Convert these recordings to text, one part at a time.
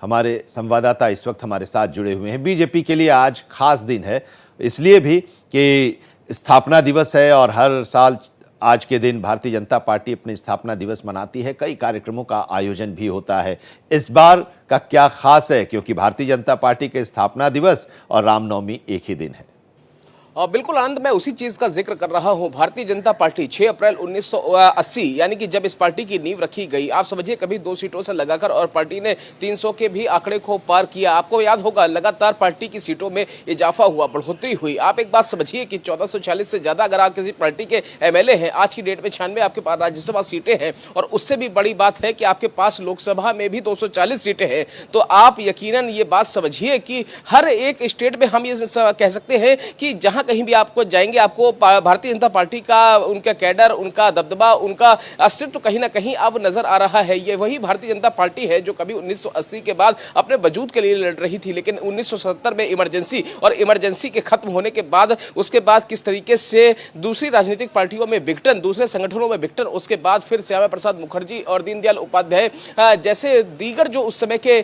हमारे संवाददाता इस वक्त हमारे साथ जुड़े हुए हैं। बीजेपी के लिए आज खास दिन है, इसलिए भी कि स्थापना दिवस है और हर साल आज के दिन भारतीय जनता पार्टी अपनी स्थापना दिवस मनाती है। कई कार्यक्रमों का आयोजन भी होता है। इस बार का क्या खास है, क्योंकि भारतीय जनता पार्टी के स्थापना दिवस और रामनवमी एक ही दिन है। बिल्कुल आनंद, मैं उसी चीज का जिक्र कर रहा हूं। भारतीय जनता पार्टी 6 अप्रैल 1980 यानी कि जब इस पार्टी की नींव रखी गई, आप समझिए कभी 2 सीटों से लगाकर और पार्टी ने 300 के भी आंकड़े को पार किया। आपको याद होगा लगातार पार्टी की सीटों में इजाफा हुआ, बढ़ोतरी हुई। आप एक बात समझिए कि 1440 से ज्यादा अगर आप किसी पार्टी के एमएलए हैं, आज की डेट में 96 आपके पास राज्यसभा सीटें हैं, और उससे भी बड़ी बात है कि आपके पास लोकसभा में भी 240 सीटें हैं। तो आप यकीनन ये बात समझिए कि हर एक स्टेट में हम ये कह सकते हैं कि जहां कहीं भी आपको जाएंगे, आपको भारतीय जनता पार्टी का उनका कैडर, उनका दबदबा, उनका अस्तित्व कहीं ना कहीं अब नजर आ रहा है। ये वही भारतीय जनता पार्टी है जो कभी 1980 के बाद अपने वजूद के लिए लड़ रही थी, लेकिन 1977 में इमरजेंसी और इमरजेंसी के खत्म होने के बाद उसके बाद किस तरीके से दूसरी राजनीतिक पार्टियों में विघटन, दूसरे संगठनों में विघटन, उसके बाद फिर श्यामा प्रसाद मुखर्जी और दीनदयाल उपाध्याय जैसे दीगर जो उस समय के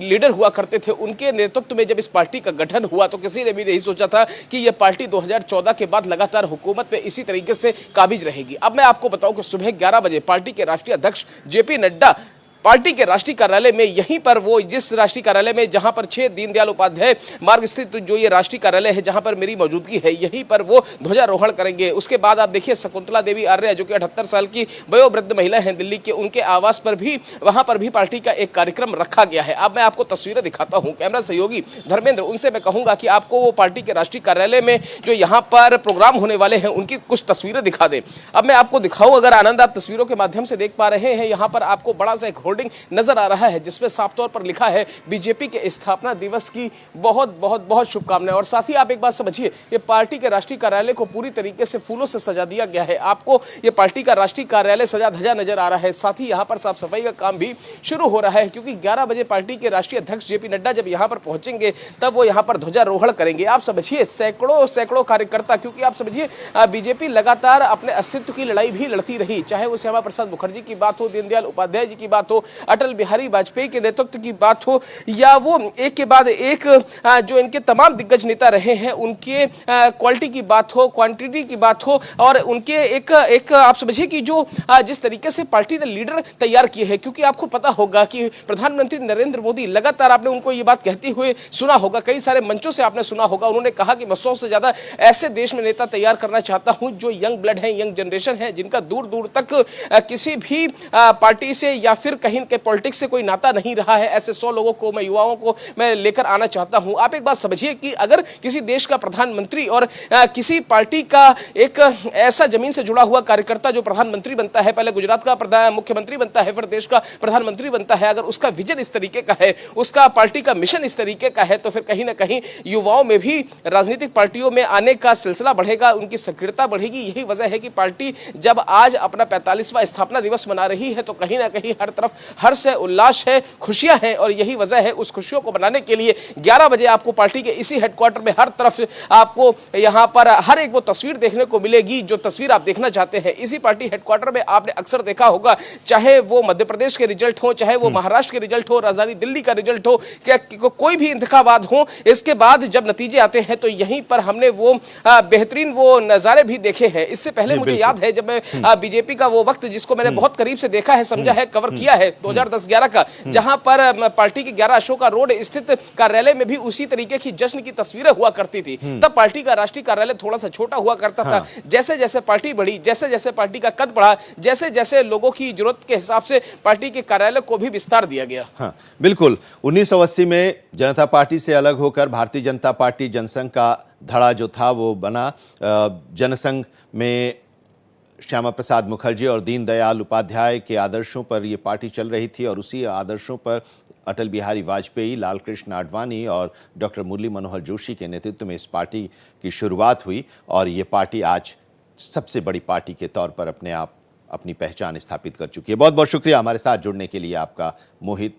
लीडर हुआ करते थे, उनके नेतृत्व में जब इस पार्टी का गठन हुआ तो किसी ने भी नहीं सोचा था कि यह पार्टी 2014 के बाद लगातार हुकूमत पे इसी तरीके से काबिज रहेगी। अब मैं आपको बताऊं कि सुबह 11 बजे पार्टी के राष्ट्रीय अध्यक्ष जेपी नड्डा पार्टी के राष्ट्रीय कार्यालय में, यहीं पर वो जिस राष्ट्रीय कार्यालय में जहां पर 6 दीनदयाल उपाध्याय मार्ग स्थित जो ये राष्ट्रीय कार्यालय है जहां पर मेरी मौजूदगी है, यहीं पर वो ध्वजारोहण करेंगे। उसके बाद आप देखिए शकुंतला देवी आर्य जो कि 78 साल की वयोवृद्ध महिला हैं दिल्ली के, उनके आवास पर भी, वहां पर भी पार्टी का एक कार्यक्रम रखा गया है। अब मैं आपको तस्वीरें दिखाता हूं। कैमरा सहयोगी धर्मेंद्र, उनसे मैं कहूंगा कि आपको वो पार्टी के राष्ट्रीय कार्यालय में जो यहाँ पर प्रोग्राम होने वाले हैं उनकी कुछ तस्वीरें दिखा दें। अब मैं आपको दिखाऊं, अगर आनंद आप तस्वीरों के माध्यम से देख पा रहे हैं, यहाँ पर आपको बड़ा सा एक होर्डिंग नजर आ रहा है जिसमें साफ तौर पर लिखा है बीजेपी के स्थापना दिवस की बहुत बहुत बहुत शुभकामनाएं। और साथ ही आप एक बात समझिए, ये पार्टी के राष्ट्रीय कार्यालय को पूरी तरीके से फूलों से सजा दिया गया है। आपको ये पार्टी का राष्ट्रीय कार्यालय सजा धजा नजर आ रहा है। साथ ही यहाँ पर साफ सफाई का काम भी शुरू हो रहा है, क्योंकि 11 बजे पार्टी के राष्ट्रीय अध्यक्ष जेपी नड्डा जब यहाँ पर पहुंचेंगे तब वो यहाँ पर ध्वजारोहण करेंगे। आप समझिए सैकड़ों कार्यकर्ता, क्योंकि आप समझिए बीजेपी लगातार अपने अस्तित्व की लड़ाई भी लड़ती रही, चाहे वो श्यामा प्रसाद मुखर्जी की बात हो, दीनदयाल उपाध्याय जी की बात हो, अटल बिहारी वाजपेयी के नेतृत्व की बात हो, या वो एक के बाद एक जो इनके तमाम दिग्गज नेता रहे हैं उनके क्वालिटी की बात हो, क्वांटिटी की बात हो, और उनके एक आप समझिए कि जो जिस तरीके से पार्टी ने लीडर तैयार किए हैं। क्योंकि आपको पता होगा कि प्रधानमंत्री नरेंद्र मोदी लगातार, आपने उनको ये बात कहते हुए सुना होगा, कई सारे मंचों से आपने सुना होगा, उन्होंने कहा कि मैं 100 से ज्यादा ऐसे देश में नेता तैयार करना चाहता हूं जो यंग ब्लड है, यंग जनरेशन है, जिनका दूर दूर तक किसी भी पार्टी से या फिर कहीं के पॉलिटिक्स से कोई नाता नहीं रहा है। ऐसे 100 लोगों को, मैं युवाओं को मैं लेकर आना चाहता हूं। आप एक बात समझिए कि अगर किसी देश का प्रधानमंत्री और किसी पार्टी का एक ऐसा जमीन से जुड़ा हुआ कार्यकर्ता जो प्रधानमंत्री बनता है, पहले गुजरात का मुख्यमंत्री बनता है, फिर देश का प्रधानमंत्री बनता है, अगर उसका विजन इस तरीके का है, उसका पार्टी का मिशन इस तरीके का है, तो फिर कहीं ना कहीं युवाओं में भी राजनीतिक पार्टियों में आने का सिलसिला बढ़ेगा, उनकी सक्रियता बढ़ेगी। यही वजह है कि पार्टी जब आज अपना 45वां स्थापना दिवस मना रही है तो कहीं ना कहीं हर तरफ हर्ष है, उल्लास है, खुशियां हैं। और यही वजह है, उस खुशियों को बनाने के लिए 11 बजे आपको पार्टी के इसी हेडक्वार्टर में हर तरफ आपको यहां पर हर एक वो तस्वीर देखने को मिलेगी जो तस्वीर आप देखना चाहते हैं। इसी पार्टी हेडक्वार्टर में आपने अक्सर देखा होगा, चाहे वो मध्य प्रदेश के रिजल्ट हो, चाहे वो महाराष्ट्र के रिजल्ट हो, राजधानी दिल्ली का रिजल्ट हो, क्या कोई भी इंतखाबात हो, इसके बाद जब नतीजे आते हैं तो यहीं पर हमने वो बेहतरीन वो नजारे भी देखे हैं। इससे पहले मुझे याद है जब मैं बीजेपी का वो वक्त जिसको मैंने बहुत करीब से देखा है, समझा है, कवर किया है 2010-11 का, जहां पर पार्टी के 11 अशोका रोड स्थित कार्यालय में भी उसी तरीके की जश्न की तस्वीरें हुआ करती थी। तब पार्टी का राष्ट्रीय कार्यालय थोड़ा सा छोटा हुआ करता था। जैसे जैसे पार्टी बढ़ी, जैसे जैसे पार्टी का कद बढ़ा, जैसे जैसे लोगों की जरूरत के हिसाब से पार्टी के कार्यालय को भी विस्तार दिया गया। हाँ, बिल्कुल। 1980 में जनता पार्टी से अलग होकर भारतीय जनता पार्टी जनसंघ का धड़ा जो था वो बना। जनसंघ में श्यामा प्रसाद मुखर्जी और दीनदयाल उपाध्याय के आदर्शों पर ये पार्टी चल रही थी, और उसी आदर्शों पर अटल बिहारी वाजपेयी, लाल कृष्ण आडवाणी और डॉक्टर मुरली मनोहर जोशी के नेतृत्व में इस पार्टी की शुरुआत हुई। और ये पार्टी आज सबसे बड़ी पार्टी के तौर पर अपने आप अपनी पहचान स्थापित कर चुकी है। बहुत बहुत शुक्रिया हमारे साथ जुड़ने के लिए आपका, मोहित।